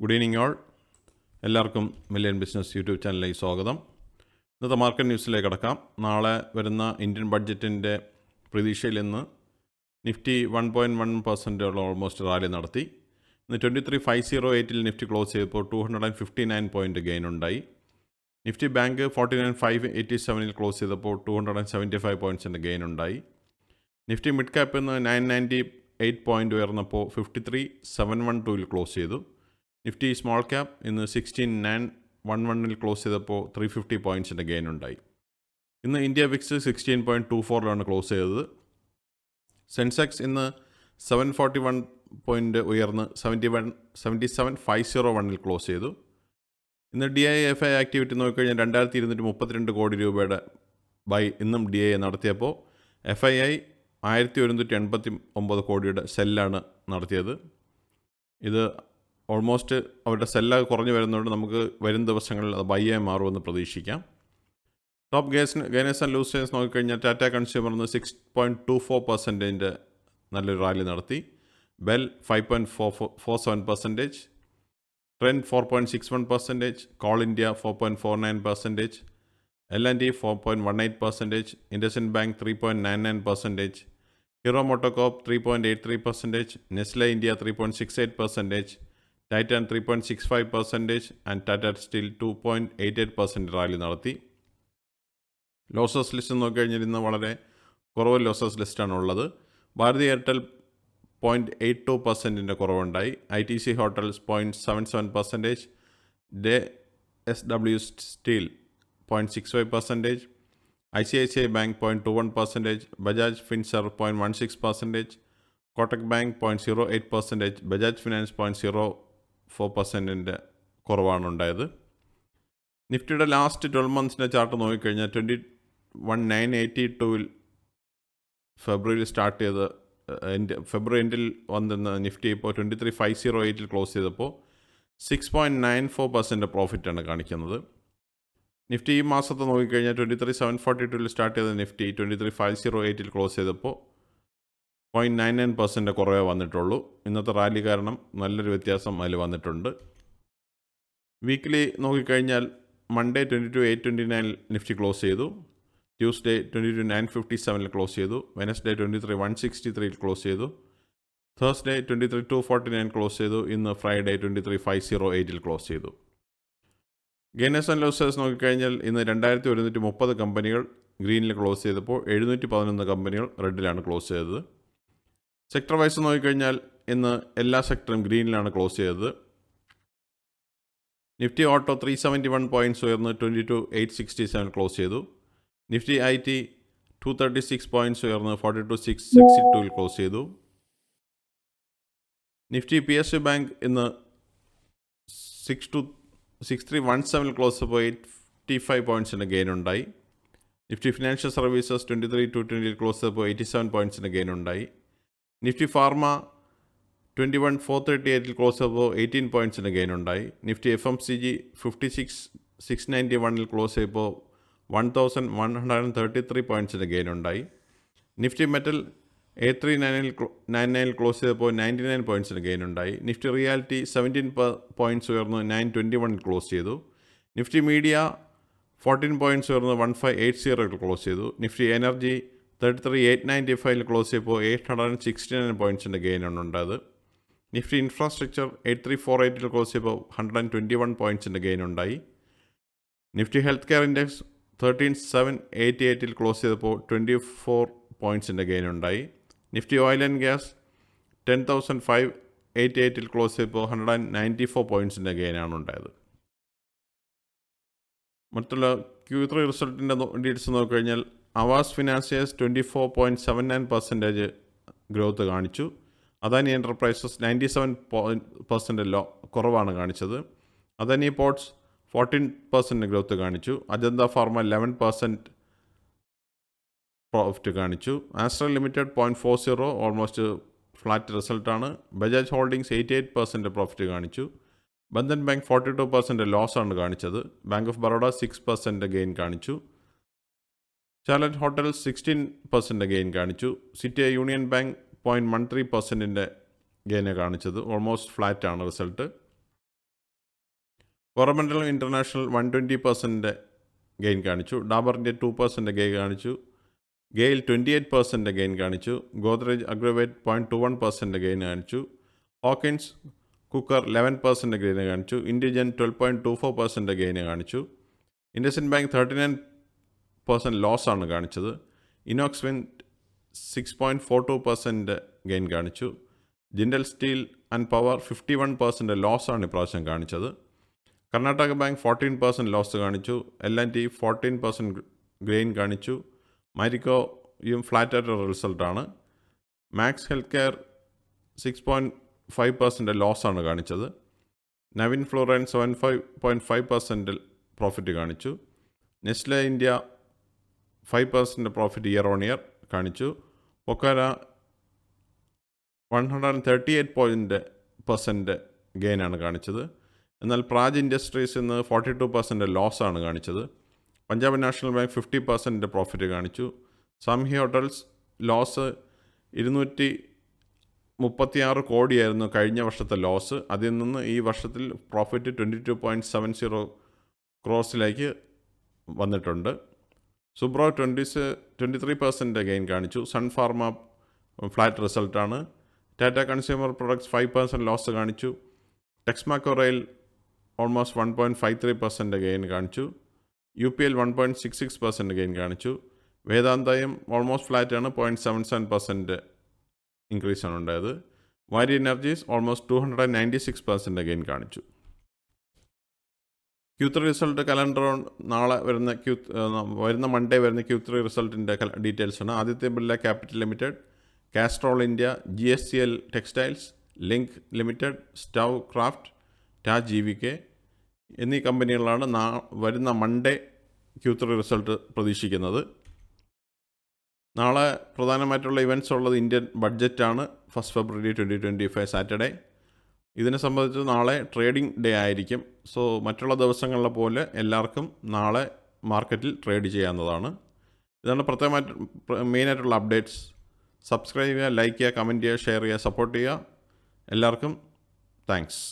Good evening all. എല്ലാവർക്കും million business YouTube ചാനലിലേക്ക് സ്വാഗതം. ഇന്നത്തെ മാർക്കറ്റ് ന്യൂസിലേക്ക് കടക്കാം. നാളെ വരുന്ന ഇന്ത്യൻ ബഡ്ജറ്റിൻ്റെ പ്രതീക്ഷയിൽ നിന്ന് നിഫ്റ്റി 1.1% ഓൾമോസ്റ്റ് റാലി നടത്തി. ഇന്ന് 23,508 നിഫ്റ്റി ക്ലോസ് ചെയ്തപ്പോൾ 259 പോയിൻറ്റ് ഗെയിൻ ഉണ്ടായി. നിഫ്റ്റി ബാങ്ക് 49,587 ക്ലോസ് ചെയ്തപ്പോൾ 275 പോയിൻറ്റ്സിൻ്റെ ഗെയിൻ ഉണ്ടായി. നിഫ്റ്റി മിഡ് ക്യാപ്പ് ഇന്ന് 998 പോയിൻറ്റ് ഉയർന്നപ്പോൾ 53,712 ക്ലോസ് ചെയ്തു. നിഫ്റ്റി സ്മോൾ ക്യാപ്പ് ഇന്ന് 16,911 ക്ലോസ് ചെയ്തപ്പോൾ 350 പോയിൻറ്റ്സിൻ്റെ ഗെയിൻ ഉണ്ടായി. ഇന്ന് ഇന്ത്യ വിക്സ് 16.24 ക്ലോസ് ചെയ്തത്. സെൻസെക്സ് ഇന്ന് 741 പോയിൻറ്റ് ഉയർന്ന് 77,501 ക്ലോസ് ചെയ്തു. ഇന്ന് DIFI ആക്ടിവിറ്റി നോക്കിക്കഴിഞ്ഞാൽ 2,232 കോടി രൂപയുടെ ബൈ ഇന്നും DIA നടത്തിയപ്പോൾ FII 1,189 കോടിയുടെ സെല്ലാണ് നടത്തിയത്. ഇത് ഓൾമോസ്റ്റ് അവരുടെ സെല്ല് കുറഞ്ഞു വരുന്നതുകൊണ്ട് നമുക്ക് വരും ദിവസങ്ങളിൽ അത് ബൈയായി മാറുമെന്ന് പ്രതീക്ഷിക്കാം. ടോപ്പ് ഗെയിനേഴ്സ് ആൻഡ് ലൂസേഴ്സ് നോക്കിക്കഴിഞ്ഞാൽ ടാറ്റ കൺസ്യൂമറിന് 6.24% നല്ലൊരു റാലി നടത്തി. BEL 5.47%, Trent 4.61%, Coal India 4.49%, L&T 4.18%, IndusInd Bank 3.99%, Hero MotoCorp 3.83%, Nestle India 3.68%, Titan 3.65% and Tata Steel 2.88% rally നടത്തി. ലോസസ് ലിസ്റ്റ് നോക്കിക്കഴിഞ്ഞാൽ ഇന്ന് വളരെ കുറവ് ലോസസ് ലിസ്റ്റാണ് ഉള്ളത്. ഭാരതി എയർടെൽ 0.82% കുറവുണ്ടായി. ITC Hotels 0.77%, JSW Steel 0.65%, ICICI Bank 0.21%, Bajaj Finserv 0.16%, Kotak Bank 0.08%, Bajaj Finance 0.04% കുറവാണ് ഉണ്ടായത്. നിഫ്റ്റിയുടെ ലാസ്റ്റ് 12 മന്ത്സിൻ്റെ ചാർട്ട് നോക്കിക്കഴിഞ്ഞാൽ 21,982 ഫെബ്രുവരിയിൽ സ്റ്റാർട്ട് ചെയ്ത് ഫെബ്രുവരി എൻഡിൽ വന്നിരുന്ന നിഫ്റ്റി ഇപ്പോൾ 23,508 ക്ലോസ് ചെയ്തപ്പോൾ 6.94% പ്രോഫിറ്റാണ് കാണിക്കുന്നത്. നിഫ്റ്റി ഈ മാസത്തെ നോക്കിക്കഴിഞ്ഞാൽ 23,742 സ്റ്റാർട്ട് ചെയ്ത നിഫ്റ്റി 23,508 ക്ലോസ് ചെയ്തപ്പോൾ 0.99% കുറവേ വന്നിട്ടുള്ളൂ. ഇന്നത്തെ റാലി കാരണം നല്ലൊരു വ്യത്യാസം അതിൽ വന്നിട്ടുണ്ട്. വീക്ക്ലി നോക്കിക്കഴിഞ്ഞാൽ മൺഡേ 22,829 നിഫ്റ്റി ക്ലോസ് ചെയ്തു. ട്യൂസ്ഡേ 22,957 ക്ലോസ് ചെയ്തു. വെനസ്ഡേ 23,163 ക്ലോസ് ചെയ്തു. തേഴ്സ്ഡേ 23,249 ക്ലോസ് ചെയ്തു. ഇന്ന് ഫ്രൈഡേ 23,508 ക്ലോസ് ചെയ്തു. ഗെയിനേഴ്സ് ആൻഡ് ലോസേഴ്സ് നോക്കിക്കഴിഞ്ഞാൽ ഇന്ന് 2,130 കമ്പനികൾ ഗ്രീനിൽ ക്ലോസ് ചെയ്തപ്പോൾ 711 കമ്പനികൾ റെഡിലാണ് ക്ലോസ് ചെയ്തത്. സെക്ടർ വൈസ് നോക്കിക്കഴിഞ്ഞാൽ ഇന്ന് എല്ലാ സെക്ടറും ഗ്രീനിലാണ് ക്ലോസ് ചെയ്തത്. നിഫ്റ്റി ഓട്ടോ 371 പോയിൻറ്റ്സ് ഉയർന്ന് 22,867 ക്ലോസ് ചെയ്തു. നിഫ്റ്റി IT 236 പോയിൻറ്റ്സ് ഉയർന്ന് 42,662 ക്ലോസ് ചെയ്തു. നിഫ്റ്റി PSU ബാങ്ക് ഇന്ന് 6317 ക്ലോസ് ചെയ്തപ്പോൾ 85 പോയിൻറ്റ്സിൻ്റെ ഗെയിൻ ഉണ്ടായി. നിഫ്റ്റി ഫിനാൻഷ്യൽ സർവീസസ് 23,220 ക്ലോസ് ചെയ്തപ്പോൾ 87 പോയിൻറ്റ്സിൻ്റെ ഗെയിൻ ഉണ്ടായി. നിഫ്റ്റി ഫാർമ 21,438 ക്ലോസ് ചെയ്തപ്പോൾ 18 പോയിൻറ്റ്സിൻ്റെ ഗെയിൻ ഉണ്ടായി. നിഫ്റ്റി FMCG 56,691 ക്ലോസ് ചെയ്തപ്പോൾ 1,133 പോയിൻറ്റ്സിൻ്റെ ഗെയിൻ ഉണ്ടായി. നിഫ്റ്റി മെറ്റൽ 8399 ക്ലോസ് ചെയ്തപ്പോൾ 99 പോയിൻറ്റ്സിൻ്റെ ഗെയിൻ ഉണ്ടായി. നിഫ്റ്റി റിയാലിറ്റി 17 പോയിൻറ്റ്സ് ഉയർന്ന് 921 ക്ലോസ് ചെയ്തു. നിഫ്റ്റി മീഡിയ 14 പോയിൻറ്റ്സ് ഉയർന്ന് 1580 ക്ലോസ് ചെയ്തു. നിഫ്റ്റി എനർജി 33,895 ക്ലോസ് ചെയ്തപ്പോൾ 869 പോയിൻറ്റ്സിൻ്റെ ഗെയിനാണ് ഉണ്ടായത്. നിഫ്റ്റി ഇൻഫ്രാസ്ട്രക്ചർ 8348 ക്ലോസ് ചെയ്തപ്പോൾ 121 പോയിൻറ്റ്സിൻ്റെ ഗെയിൻ ഉണ്ടായി. Nifty health care index 13,788 close ചെയ്തപ്പോൾ 24 പോയിൻറ്റ്സിൻ്റെ ഗെയിൻ ഉണ്ടായി. Nifty oil and gas 10,588 close ചെയ്തപ്പോൾ 194 പോയിൻറ്റ്സിൻ്റെ ഗെയിനാണ് ഉണ്ടായത്. മറ്റുള്ള Q3 റിസൾട്ടിൻ്റെ ഡീറ്റെയിൽസ് നോക്കിക്കഴിഞ്ഞാൽ ആവാസ് ഫിനാൻസിയേഴ്സ് 24.79% ഗ്രോത്ത് കാണിച്ചു. അദാനി എൻ്റർപ്രൈസസ് 97% കുറവാണ് കാണിച്ചത്. അദാനി പോർട്സ് 14% ഗ്രോത്ത് കാണിച്ചു. അജന്ത ഫാർമ 11% പ്രോഫിറ്റ് കാണിച്ചു. ആസ്ട്രൽ ലിമിറ്റഡ് 0.40 ഓൾമോസ്റ്റ് ഫ്ലാറ്റ് റിസൾട്ടാണ്. ബജാജ് ഹോൾഡിംഗ്സ് 88% പ്രോഫിറ്റ് കാണിച്ചു. ബന്ധൻ ബാങ്ക് 42% ലോസാണ് കാണിച്ചത്. ബാങ്ക് ഓഫ് ബറോഡ 6% ഗെയിൻ കാണിച്ചു. ചാലഞ്ച് ഹോട്ടൽസ് 16% ഗെയിൻ കാണിച്ചു. സിറ്റി യൂണിയൻ ബാങ്ക് 0.13% ഗെയിന് കാണിച്ചത്. ഓൾമോസ്റ്റ് ഫ്ലാറ്റാണ് റിസൾട്ട്. കോറമൻഡൽ ഇൻ്റർനാഷണൽ 120% ഗെയിൻ കാണിച്ചു. ഡാബർ ഇന്ത്യ 2% ഗെയിൻ കാണിച്ചു. ഗെയിൽ 28% ഗെയിൻ കാണിച്ചു. ഗോദ്രേജ് അഗ്രോവേറ്റ് 0.21% ഗെയിൻ കാണിച്ചു. ഹോക്കിൻസ് കുക്കർ 11% ഗെയിൻ കാണിച്ചു. ഇൻഡിജൻ 12.24% ഗെയിൻ കാണിച്ചു. ഇൻഡസിൻഡ് ബാങ്ക് 39% ലോസാണ് കാണിച്ചത്. ഇനോക്സ് വിൻഡ് 6.42% ഗെയിൻ കാണിച്ചു. ജിൻഡൽ സ്റ്റീൽ ആൻഡ് പവർ 51% ലോസാണ് ഇപ്രാവശ്യം കാണിച്ചത്. കർണാടക ബാങ്ക് 14% ലോസ് കാണിച്ചു. L&T 14% ഗെയിൻ കാണിച്ചു. മരിക്കോയും ഫ്ലാറ്റായിട്ട് റിസൾട്ടാണ്. മാക്സ് ഹെൽത്ത് കെയർ 6.5% ലോസാണ് കാണിച്ചത്. നവിൻ ഫ്ലോറൈൻ 75.5% പ്രോഫിറ്റ് കാണിച്ചു. Nestle India 5% profit year on year കാണിച്ചു. പൊക്കാര 138% ഗെയിനാണ് കാണിച്ചത്. എന്നാൽ പ്രാജ് ഇൻഡസ്ട്രീസ് ഇന്ന് 42% ലോസാണ് കാണിച്ചത്. പഞ്ചാബ് നാഷണൽ ബാങ്ക് 50% പ്രോഫിറ്റ് കാണിച്ചു. സംഹി ഹോട്ടൽസ് ലോസ് 236 കോടിയായിരുന്നു കഴിഞ്ഞ വർഷത്തെ ലോസ്. അതിൽ നിന്ന് ഈ വർഷത്തിൽ പ്രോഫിറ്റ് 22.70 ക്രോസിലേക്ക് വന്നിട്ടുണ്ട്. സുബ്രോ 23% ഗെയിൻ കാണിച്ചു. സൺ ഫാർമ ഫ്ലാറ്റ് റിസൾട്ടാണ്. ടാറ്റ കൺസ്യൂമർ പ്രൊഡക്ട്സ് 5% ലോസ് കാണിച്ചു. ടെക്സ്മാക്കോ റെയിൽ ഓൾമോസ്റ്റ് 1.53% ഗെയിൻ കാണിച്ചു. UPL 1.66% ഗെയിൻ കാണിച്ചു. വേദാന്തയും ഓൾമോസ്റ്റ് ഫ്ലാറ്റാണ്, 0.77% ഇൻക്രീസാണ് ഉണ്ടായത്. വാരി എനർജീസ് ഓൾമോസ്റ്റ് 296% ഗെയിൻ കാണിച്ചു. Q3 റിസൾട്ട് കലണ്ടർ നാളെ വരുന്ന മൺഡേ വരുന്ന Q3 റിസൾട്ടിൻ്റെ ഡീറ്റെയിൽസ് ആണ്. Aditya Birla capital limited, Castrol India, GSCL textiles, link limited, stove craft, Taj GVK എന്നീ കമ്പനികളാണ് വരുന്ന മൺഡേ Q3 റിസൾട്ട് പ്രതീക്ഷിക്കുന്നത്. നാളെ പ്രധാനമായിട്ടുള്ള ഇവൻറ്റ്സ് ഉള്ളത് ഇന്ത്യൻ ബഡ്ജറ്റാണ്. 1 ഫെബ്രുവരി 2025 സാറ്റർഡേ. ഇതിനെ സംബന്ധിച്ച് നാളെ ട്രേഡിംഗ് ഡേ ആയിരിക്കും. സോ മറ്റുള്ള ദിവസങ്ങളിലെ പോലെ എല്ലാവർക്കും നാളെ മാർക്കറ്റിൽ ട്രേഡ് ചെയ്യാവുന്നതാണ്. ഇതാണ് മെയിനായിട്ടുള്ള അപ്ഡേറ്റ്സ്. സബ്സ്ക്രൈബ് ചെയ്യുക, ലൈക്ക് ചെയ്യുക, കമൻറ്റ് ചെയ്യുക, ഷെയർ ചെയ്യുക, സപ്പോർട്ട് ചെയ്യുക. എല്ലാവർക്കും താങ്ക്സ്.